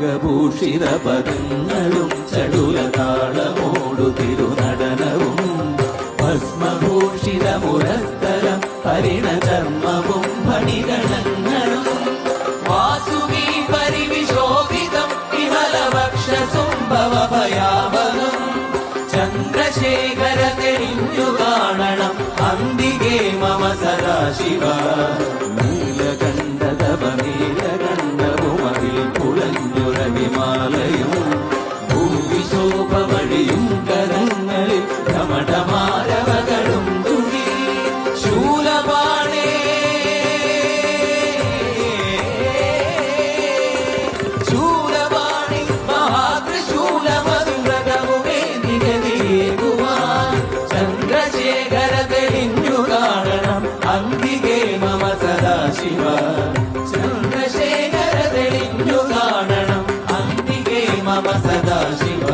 രാഗഭൂഷിത പദങ്ങളും ചടുലതാളമോടു തിരുനടനവും ഭസ്മഭൂഷിത മുരസ്ഥലം പരിണചർമ്മവും ഫണിഗണങ്ങളും വാസുകി പരിവിശോഭിതം വിമലവക്ഷസുംഭവഭയാവഹം ചന്ദ്രശേഖര തെളിഞ്ഞു കാണണം അന്തികേ മമ സദാശിവ നീലകണ്ഠതപനീലകണ്ഠവുമതിൽ കുളഞ്ഞുരവിമാലയും ഭൂവിശോഭവടിയും കരങ്ങളിൽ ഘമഠമാരവകളും തുടി ശൂലപാണേ ശൂലപാണി മഹാത്രിശൂലമധുരകവുമേ നിഗതിയേകുവാൻ ചന്ദ്രശേഖര തെളിഞ്ഞു കാണണം അന്തികേ മമ സദാശിവ ചന്ദ്രശേഖര തെളിഞ്ഞു കാണണം അന്തികേ മമ സദാശിവ